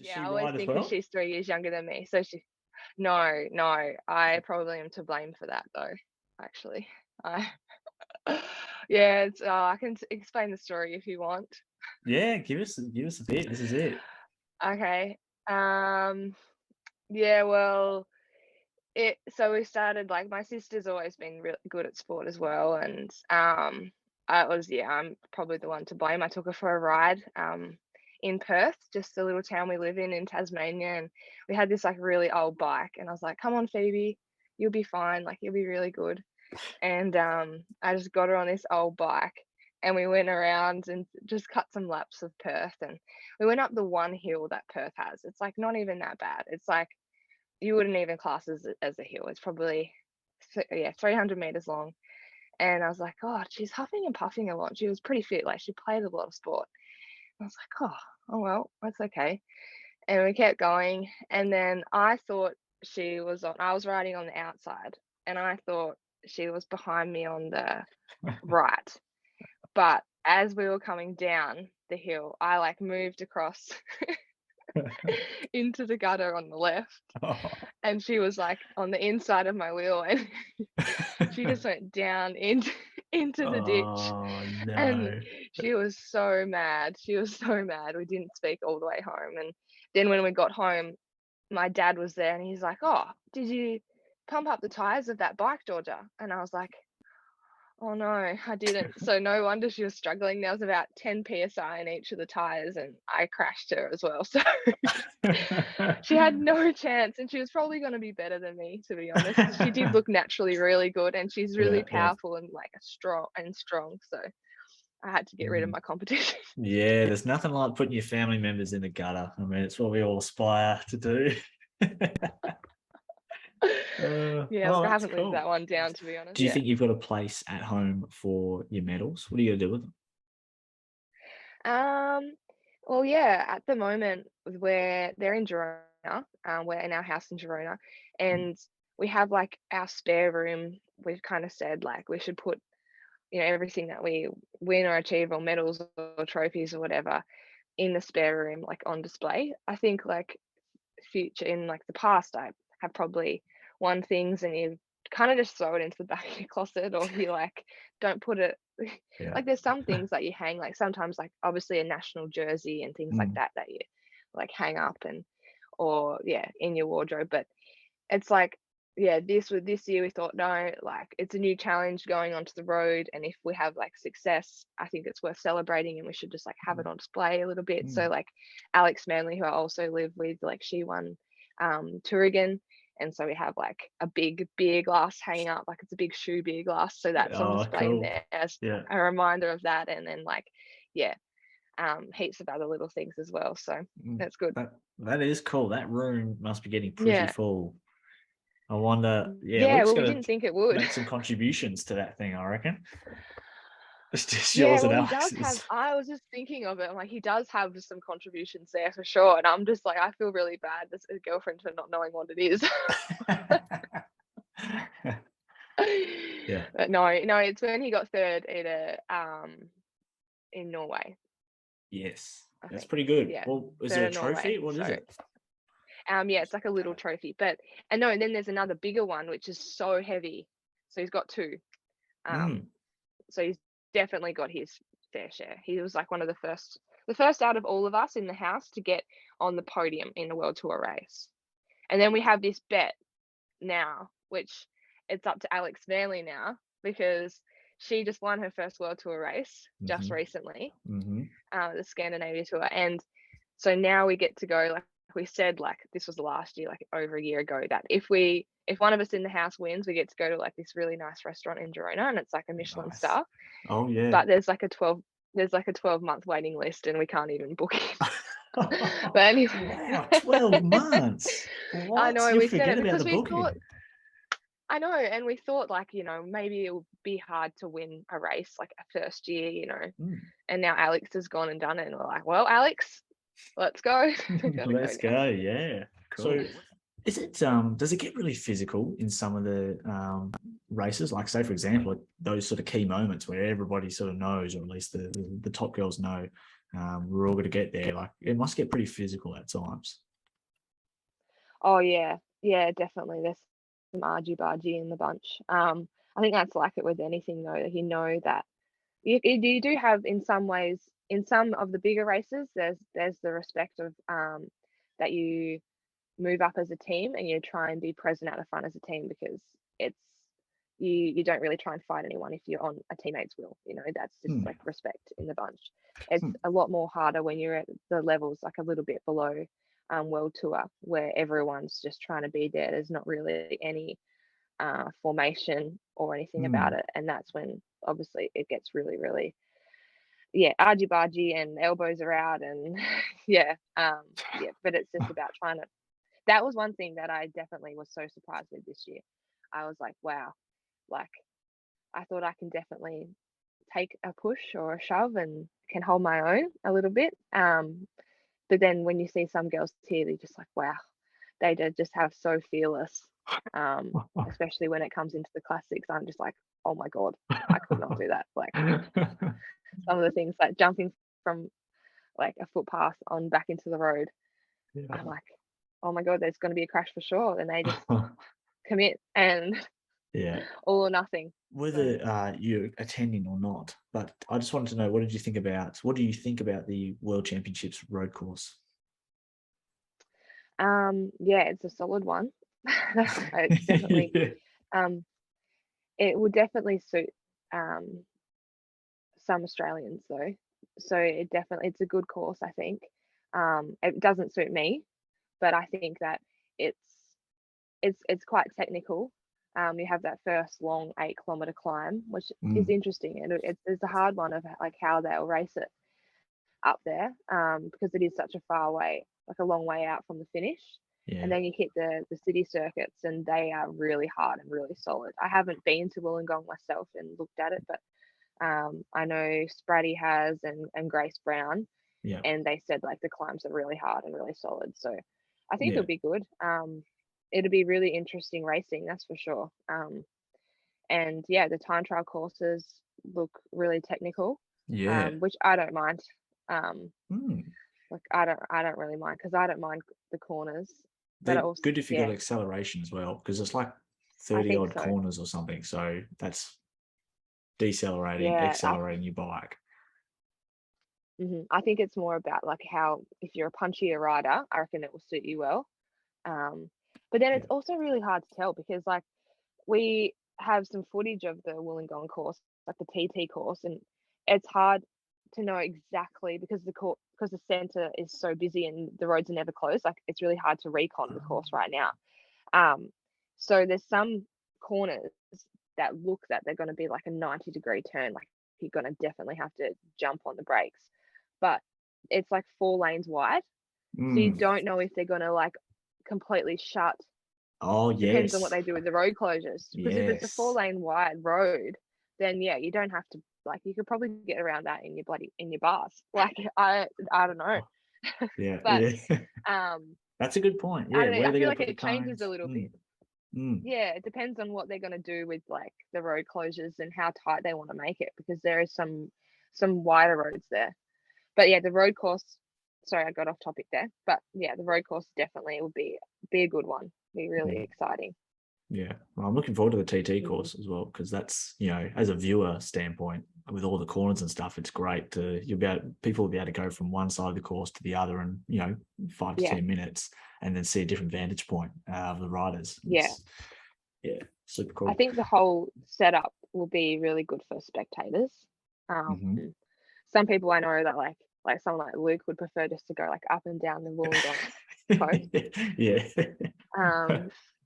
Does Yeah, she I always ride as think well? because she's 3 years younger than me. So no, I probably am to blame for that though, actually. I yeah, it's I can explain the story if you want. Yeah, give us a bit. This is it. Okay. Um, yeah, well, so we started like my sister's always been really good at sport as well, and I'm probably the one to blame. I took her for a ride in Perth, just the little town we live in Tasmania, and we had this like really old bike, and I was like, "Come on, Phoebe, you'll be fine. Like you'll be really good." And I just got her on this old bike, and we went around and just cut some laps of Perth, and we went up the one hill that Perth has. It's like not even that bad. It's like you wouldn't even class as a hill. It's probably 300 meters long. And I was like, oh, she's huffing and puffing a lot. She was pretty fit. Like she played a lot of sport. I was like, oh well, that's okay. And we kept going. And then I was riding on the outside, and I thought she was behind me on the right. But as we were coming down the hill, I like moved across into the gutter on the left, and she was like on the inside of my wheel, and she just went down into the ditch. Oh And no. she was so mad. We didn't speak all the way home. And then when we got home, my dad was there, and he's like, oh, did you pump up the tires of that bike, Georgia? And I was like, oh no, I didn't. So no wonder she was struggling. There was about 10 psi in each of the tires, and I crashed her as well. So she had no chance, and she was probably going to be better than me, to be honest. She did look naturally really good, and she's really powerful and like strong. So I had to get rid of my competition. Yeah, there's nothing like putting your family members in the gutter. I mean, it's what we all aspire to do. Yeah, look, I that's haven't lived cool. that one down, to be honest. Do you think you've got a place at home for your medals? What are you going to do with them? Well, yeah, at the moment they're in Girona, we're in our house in Girona, and we have like our spare room. We've kind of said like we should put, everything that we win or achieve or medals or trophies or whatever in the spare room, like on display. I think like in like the past, I have probably won things and you kind of just throw it into the back of your closet, or you like don't put it like there's some things that you hang, like sometimes like obviously a national jersey and things like that you like hang up and or in your wardrobe. But it's like this year we thought, no, like it's a new challenge going onto the road, and if we have like success, I think it's worth celebrating, and we should just like have it on display a little bit. So like Alex Manley, who I also live with, like she won Tourigan, and so we have like a big beer glass hanging up, like it's a big shoe beer glass, so that's on display in there as a reminder of that. And then like heaps of other little things as well, so that's good. That is cool. That room must be getting pretty full. I wonder. Well, we didn't think it would make some contributions to that thing, I reckon. It's just he yours and does Alex's. have. I was just thinking of it. I'm like, he does have some contributions there for sure, and I'm just like, I feel really bad as a girlfriend for not knowing what it is. But no, it's when he got third in Norway. Yes, that's pretty good. Yeah. Well, is it a trophy? What is it? It's like a little trophy, and then there's another bigger one which is so heavy. So he's got two. So he's definitely got his fair share. He was like one of the first out of all of us in the house to get on the podium in a World Tour race. And then we have this bet now, which it's up to Alex Manley now, because she just won her first World Tour race just recently, the Scandinavia Tour. And so now we get to go, like we said, like this was last year, like over a year ago, that if one of us in the house wins, we get to go to like this really nice restaurant in Girona, and it's like a Michelin star. Oh yeah. But there's like a 12-month waiting list, and we can't even book it. But anyway, wow, 12 months. What? I know. You we said it because we booking. thought. I know, and we thought like, maybe it would be hard to win a race like a first year, and now Alex has gone and done it, and we're like, well, Alex, let's go. Let's go. Yeah. Cool. So is it does it get really physical in some of the races, like say for example those sort of key moments where everybody sort of knows, or at least the top girls know we're all going to get there. Like it must get pretty physical at times. Oh yeah, yeah, definitely. There's some argy-bargy in the bunch. I think that's like it with anything though. You know that you do have in some ways in some of the bigger races. There's the respect of that you move up as a team and you try and be present at the front as a team because it's you don't really try and fight anyone if you're on a teammate's wheel. You know, that's just like respect in the bunch. It's a lot more harder when you're at the levels like a little bit below world tour where everyone's just trying to be there. There's not really any formation or anything about it, and that's when obviously it gets really, really argy-bargy and elbows are out and but it's just about trying to. That was one thing that I definitely was so surprised with this year. I was like, wow, like I thought I can definitely take a push or a shove and can hold my own a little bit. But then when you see some girls here, they're just like, wow, they just have so fearless. Especially when it comes into the classics, I'm just like, oh my God, I could not do that. Like some of the things like jumping from like a footpath on back into the road. I'm like, oh my God, there's going to be a crash for sure. And they just commit and all or nothing. Whether you're attending or not, but I just wanted to know, what do you think about the World Championships road course? It's a solid one. It's definitely it would definitely suit some Australians though. So it's a good course, I think. It doesn't suit me, but I think that it's quite technical. You have that first long 8-kilometer climb, which is interesting, and it's a hard one of like how they'll race it up there, because it is such a far way, like a long way out from the finish. And then you hit the city circuits, and they are really hard and really solid. I haven't been to Wollongong myself and looked at it, but I know Spratty has and Grace Brown, and they said like the climbs are really hard and really solid. So I think it'll be good. It'll be really interesting racing, that's for sure. And the time trial courses look really technical, which I don't mind. Like I don't really mind because I don't mind the corners. But They're also good if you got acceleration as well, because it's like 30 odd corners or something. So that's decelerating, accelerating your bike. I think it's more about like how if you're a punchier rider, I reckon it will suit you well. But then it's also really hard to tell because like we have some footage of the Wollongong course, like the TT course, and it's hard to know exactly because the centre is so busy and the roads are never closed. Like it's really hard to recon the course right now. So there's some corners that look that they're going to be like a 90-degree turn, like you're going to definitely have to jump on the brakes, but it's like 4 lanes wide, so you don't know if they're going to like completely shut. Depends on what they do with the road closures, because if it's a 4-lane wide road, then you don't have to, like you could probably get around that in your bars. Like I don't know. But that's a good point. I don't know, I feel like it changes a little bit. It depends on what they're going to do with like the road closures and how tight they want to make it, because there is some wider roads there. But the road course, sorry I got off topic there, but the road course definitely would be a good one. Be really exciting. Well, I'm looking forward to the TT course as well, because that's, as a viewer standpoint, with all the corners and stuff, it's great people will be able to go from one side of the course to the other in 5 to 10 minutes, and then see a different vantage point of the riders. Super cool. I think the whole setup will be really good for spectators. Some people I know that like someone like Luke would prefer just to go like up and down the Wollongong coast.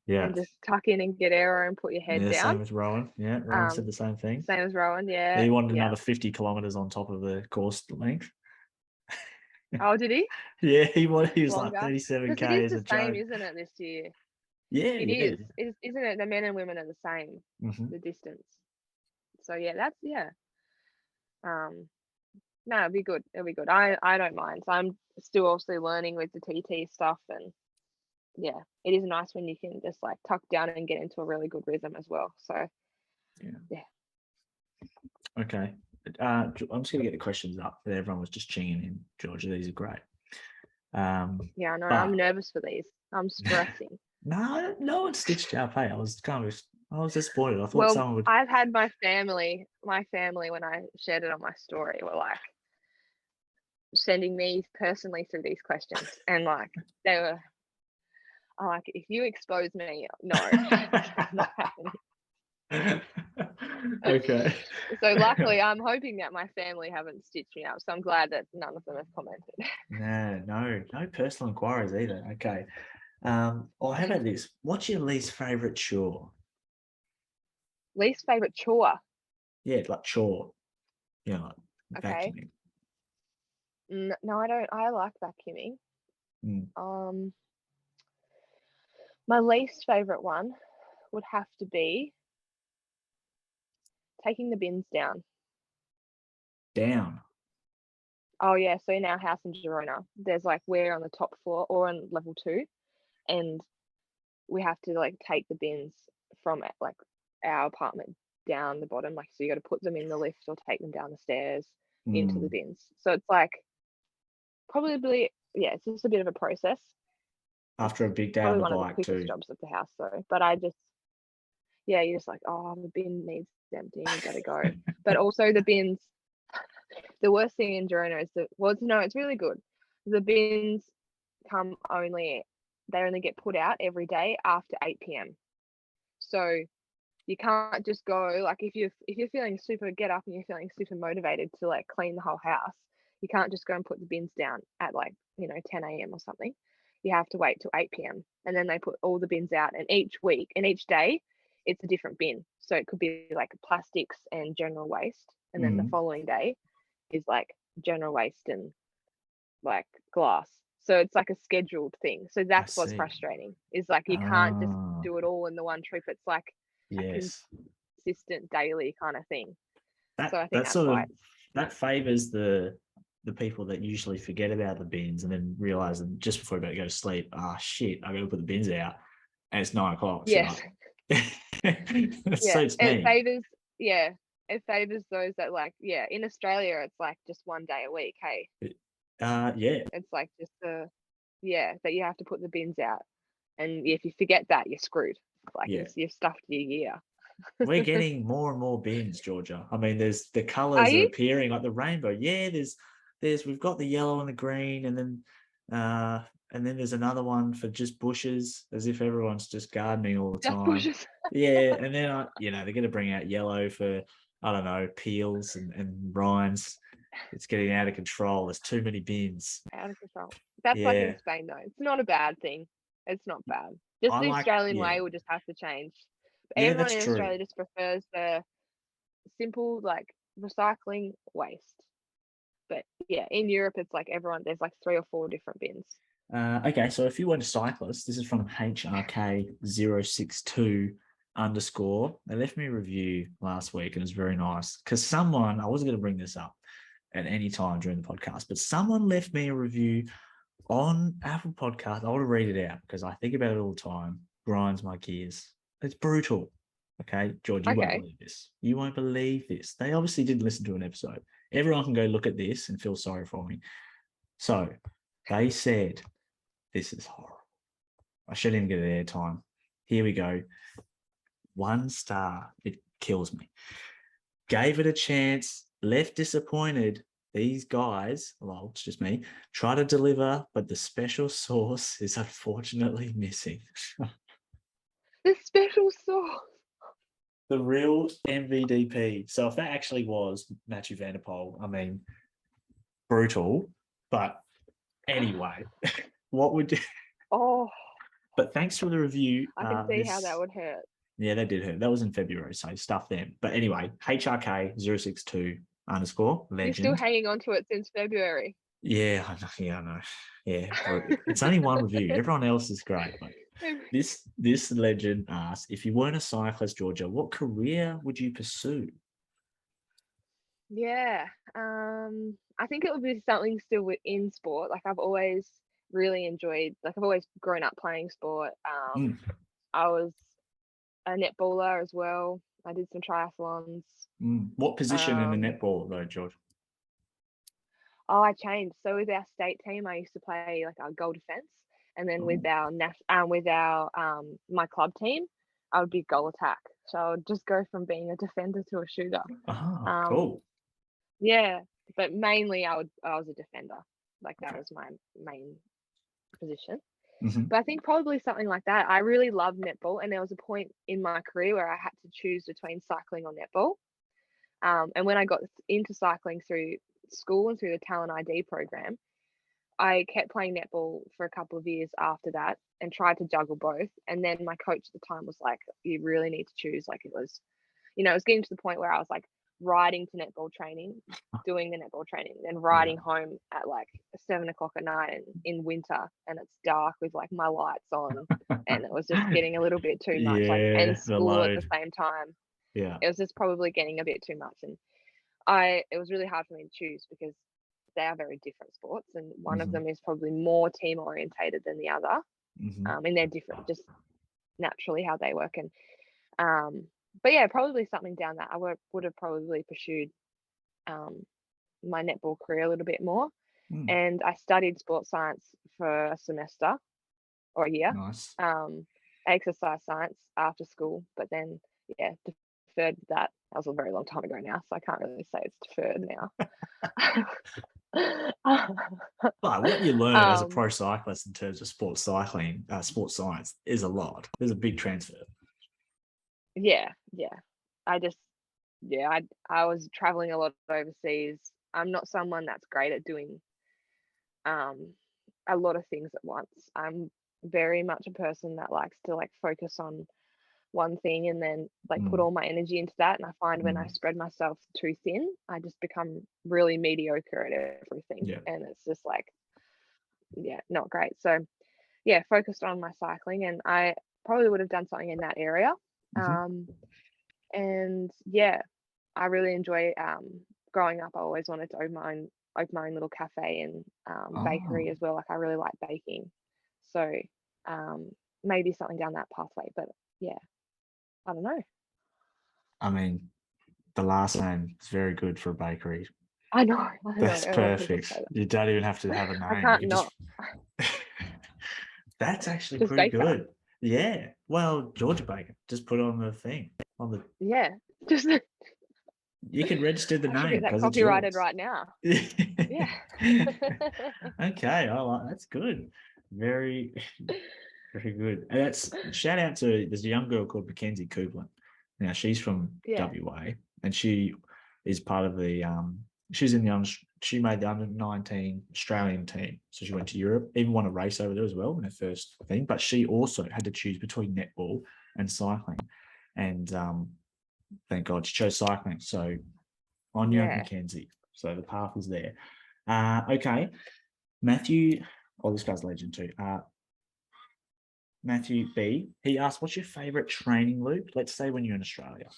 And just tuck in and get aero and put your head down. Same as Rowan. Rowan said the same thing. Same as Rowan, He wanted another 50 kilometers on top of the course length. Oh, did he? He was longer. like 37K. Because it is the same, isn't it, this year? It is. Isn't it? The men and women are the same, the distance. So that's no, it'll be good. It'll be good. I don't mind. So I'm still obviously learning with the TT stuff, and it is nice when you can just like tuck down and get into a really good rhythm as well. So okay. I'm just going to get the questions up. Everyone was just chinging in, Georgia. These are great. Yeah, I know. But I'm nervous for these. I'm stressing. no one stitched up. Hey, I was disappointed. I thought Well, someone would. I've had my family when I shared it on my story, were like sending me personally through these questions, and like they were like, if you expose me, no, it's not happening. Okay. So luckily, I'm hoping that my family haven't stitched me up. So I'm glad that none of them have commented. No personal inquiries either. Okay. How about this? What's your least favorite chore? Least favorite chore. Yeah, like chore. Like Okay. vacuuming. No, I don't. I like vacuuming. Mm. My least favorite one would have to be taking the bins down. Down. Oh yeah, so in our house in Girona, there's like we're on the top floor or on level 2, and we have to like take the bins from like our apartment down the bottom. Like, so you got to put them in the lift or take them down the stairs into the bins. So it's like probably, yeah, it's just a bit of a process. After a big day on Probably the one of the bike quickest too. jobs of the house though. But I just, yeah, you're just like, oh, the bin needs emptying, you gotta go. But also the bins, the worst thing in Girona is that, well, it's really good. The bins they only get put out every day after 8 p.m. So you can't just go, like, if you're feeling get up and you're feeling super motivated to like clean the whole house, you can't just go and put the bins down at like 10 a.m. or something. You have to wait till 8 p.m. and then they put all the bins out, and each day it's a different bin. So it could be like plastics and general waste, and then the following day is like general waste and like glass. So it's like a scheduled thing. So that's what's frustrating, is like you can't just do it all in the one trip. It's like a consistent daily kind of thing. So I think that's why that favors the people that usually forget about the bins and then realize that just before they're about to go to sleep, shit, I got to put the bins out, and it's 9 o'clock. Yes. It Yeah. suits me. It favors those that, like, in Australia it's like just one day a week. Hey. Yeah. It's like just that you have to put the bins out, and if you forget that, you're screwed. Like, you've stuffed your year. We're getting more and more bins, Georgia. I mean, there's the colors are appearing like the rainbow. Yeah, we've got the yellow and the green, and then there's another one for just bushes, as if everyone's just gardening all the time. Bushes. Yeah, and then they're going to bring out yellow for, I don't know, peels and rinds. It's getting out of control. There's too many bins. Out of control. That's like in Spain though. It's not a bad thing. It's not bad. Just the Australian way will just have to change. But everyone in Australia just prefers the simple, like, recycling waste. But in Europe it's like there's like 3 or 4 different bins. Okay, so if you weren't a cyclist, this is from HRK062 _. They left me a review last week and it was very nice because I wasn't going to bring this up at any time during the podcast, but someone left me a review on Apple Podcast. I want to read it out because I think about it all the time. Grinds my gears. It's brutal. Okay, George, you won't believe this. You won't believe this. They obviously didn't listen to an episode. Everyone can go look at this and feel sorry for me. So they said, this is horrible. I shouldn't even get airtime. Here we go. 1 star. It kills me. Gave it a chance. Left disappointed. These guys, well, it's just me, try to deliver, but the special sauce is unfortunately missing. The special sauce. The real MVDP. So if that actually was Matthew Van der Poel, I mean, brutal. But anyway, what would you... Oh. But thanks for the review. I can see how that would hurt. Yeah, that did hurt. That was in February, so stuff them. But anyway, HRK062 _, legend. You're still hanging on to it since February. Yeah, I know. Yeah, it's only one review. Everyone else is great. Like, this legend asks, if you weren't a cyclist, Georgia, what career would you pursue? Yeah, I think it would be something still within sport. Like, I've always really enjoyed, like, I've always grown up playing sport. I was a netballer as well. I did some triathlons. What position in the netball though, George? Oh, I changed. So with our state team, I used to play like our goal defense, and then with our my club team, I would be goal attack. So I would just go from being a defender to a shooter. Cool. Yeah, but mainly I was a defender. Like that was my main position. But I think probably something like that. I really loved netball, and there was a point in my career where I had to choose between cycling or netball. And when I got into cycling through school and through the Talent ID program, I kept playing netball for a couple of years after that and tried to juggle both. And then my coach at the time was like, you really need to choose. Like it was getting to the point where I was like riding to netball training, doing the netball training, then riding home at like 7 o'clock at night in winter, and it's dark with like my lights on, and it was just getting a little bit too much. Like, and school at the same time. Yeah. It was just probably getting a bit too much. And it was really hard for me to choose because they are very different sports, and one of them is probably more team orientated than the other. And they're different just naturally how they work. And but yeah, probably something down that. I would have probably pursued my netball career a little bit more. And I studied sports science for a semester or a year. Nice. Exercise science after school, but then deferred that. That was a very long time ago now, so I can't really say it's deferred now. But what you learn as a pro cyclist in terms of sports cycling, sports science, is a lot. There's a big transfer. Yeah. I was traveling a lot overseas. I'm not someone that's great at doing a lot of things at once. I'm very much a person that likes to like focus on one thing and then like put all my energy into that. And I find when I spread myself too thin, I just become really mediocre at everything. And it's just like, not great. So focused on my cycling, and I probably would have done something in that area. And I really enjoy growing up. I always wanted to open my own little cafe and bakery as well. Like I really like baking. So maybe something down that pathway, but I don't know. I mean, the last name is very good for a bakery. I know. That's perfect. You don't even have to have a name. I can't not. That's actually just pretty Baker. Good. Yeah. Well, Georgia Baker. Just put on the thing. Just. You can register the name. Get that copyrighted right now. Yeah. Okay. That's good. Very, very good. And that's shout out to there's a young girl called Mckenzie Cooper. Now she's from WA, and she is part of the she's in she made the under-19 Australian team. So she went to Europe, even won a race over there as well in her first thing. But she also had to choose between netball and cycling. And thank God she chose cycling. So on your Mckenzie. So the path is there. Okay. Matthew, this guy's a legend too. Matthew B, he asked, what's your favourite training loop? Let's say when you're in Australia.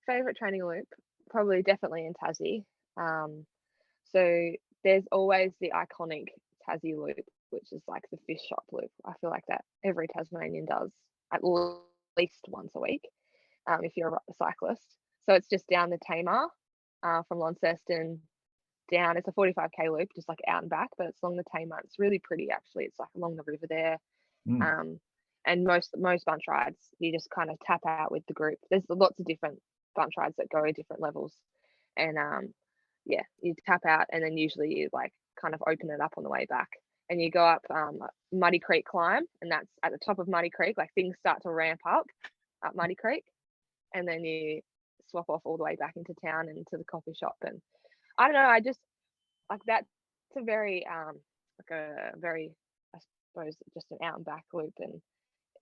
Favourite training loop, probably definitely in Tassie. So there's always the iconic Tassie loop, which is like the fish shop loop. I feel like that every Tasmanian does at least once a week, if you're a cyclist. So it's just down the Tamar from Launceston down. It's a 45k loop, just like out and back, but it's along the Tamar. It's really pretty actually. It's like along the river there. And most bunch rides, you just kind of tap out with the group. There's lots of different bunch rides that go at different levels, and you tap out, and then usually you like kind of open it up on the way back, and you go up Muddy Creek climb, and that's at the top of Muddy Creek. Like things start to ramp up Muddy Creek, and then you swap off all the way back into town and to the coffee shop. And I don't know, I just like that's a very like a very, I suppose, just an out and back loop, and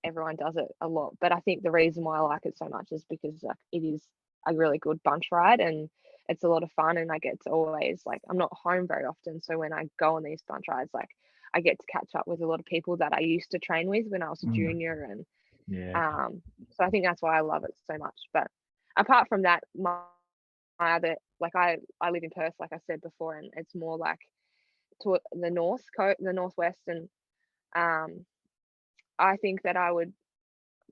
everyone does it a lot. But I think the reason why I like it so much is because like it is a really good bunch ride, and it's a lot of fun, and I get to always like, I'm not home very often, so when I go on these bunch rides, like I get to catch up with a lot of people that I used to train with when I was a junior, and so I think that's why I love it so much. But apart from that, my other, like I live in Perth, like I said before, and it's more like to the northwest, and I think that I would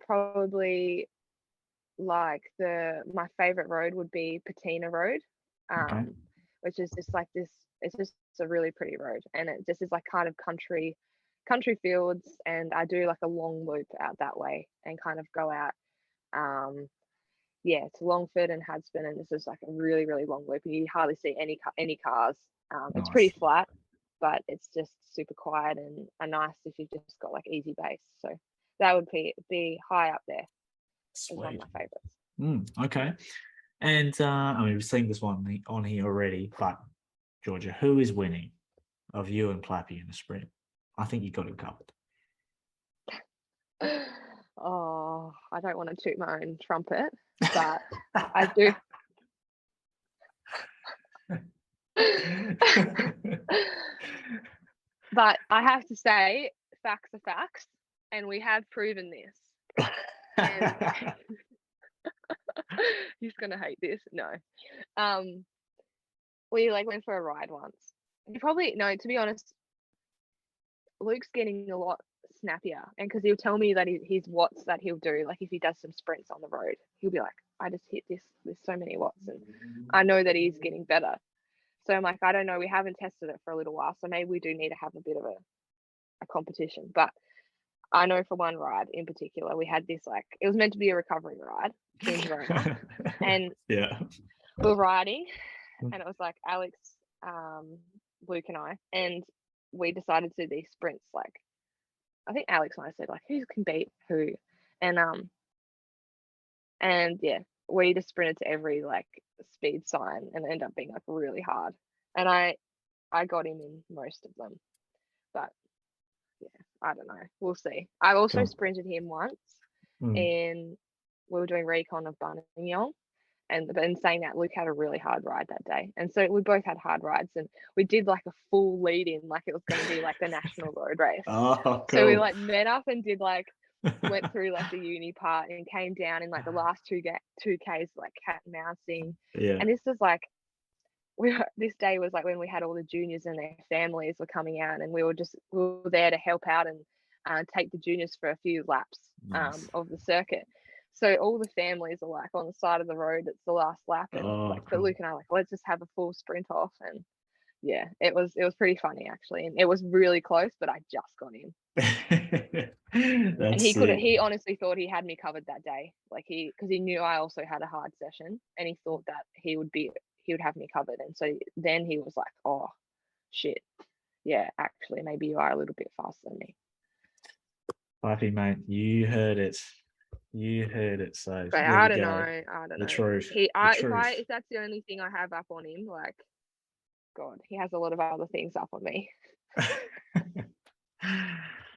probably like my favorite road would be Patina Road, Okay. which is just like this. It's just a really pretty road, and it just is like kind of country fields, and I do like a long loop out that way and kind of go out. Yeah, it's Longford and Hudson, and this is like a really, really long loop, and you hardly see any cars. It's pretty Nice. flat, but it's just super quiet and nice if you've just got like easy base. So that would be high up there as one of Sweet. my favorites. Okay. And I mean, we've seen this one on here already, but Georgia, who is winning of you and Plappy in the sprint? I think you got it covered. Oh, I don't want to toot my own trumpet, but I do. But I have to say, facts are facts, and we have proven this. And he's gonna hate this. No, we like went for a ride once. You probably no. To be honest, Luke's getting a lot snappier, and because he'll tell me that his watts that he'll do, like if he does some sprints on the road, he'll be like, I just hit this with so many watts, and I know that he's getting better. So I'm like, I don't know, we haven't tested it for a little while, so maybe we do need to have a bit of a competition. But I know for one ride in particular, we had this like, it was meant to be a recovery ride in Verona, and yeah, we were riding, and it was like Alex, Luke and I, and we decided to do these sprints. Like, I think Alex and I said like, who can beat who, and yeah, we just sprinted to every like speed sign, and it ended up being like really hard. And I got him in most of them, but yeah, I don't know. We'll see. I also cool. sprinted him once, and we were doing recon of Buninyong. And in saying that, Luke had a really hard ride that day, and so we both had hard rides, and we did like a full lead in, like it was going to be like the national road race. Oh, cool. So we like met up and did like went through like the uni part and came down in like the last 2Ks like cat and mousing. Yeah. And this was like this day was like when we had all the juniors and their families were coming out, and we were there to help out and take the juniors for a few laps of the circuit. So all the families are like on the side of the road. It's the last lap, and like, but Luke and I are like, let's just have a full sprint off. And yeah, it was pretty funny actually, and it was really close, but I just got in. And he honestly thought he had me covered that day, like because he knew I also had a hard session, and he thought that he would have me covered. And so then he was like, oh shit, yeah, actually maybe you are a little bit faster than me. Plappy, mate, you heard it. So but I don't know. The truth. If that's the only thing I have up on him, like, God, he has a lot of other things up on me.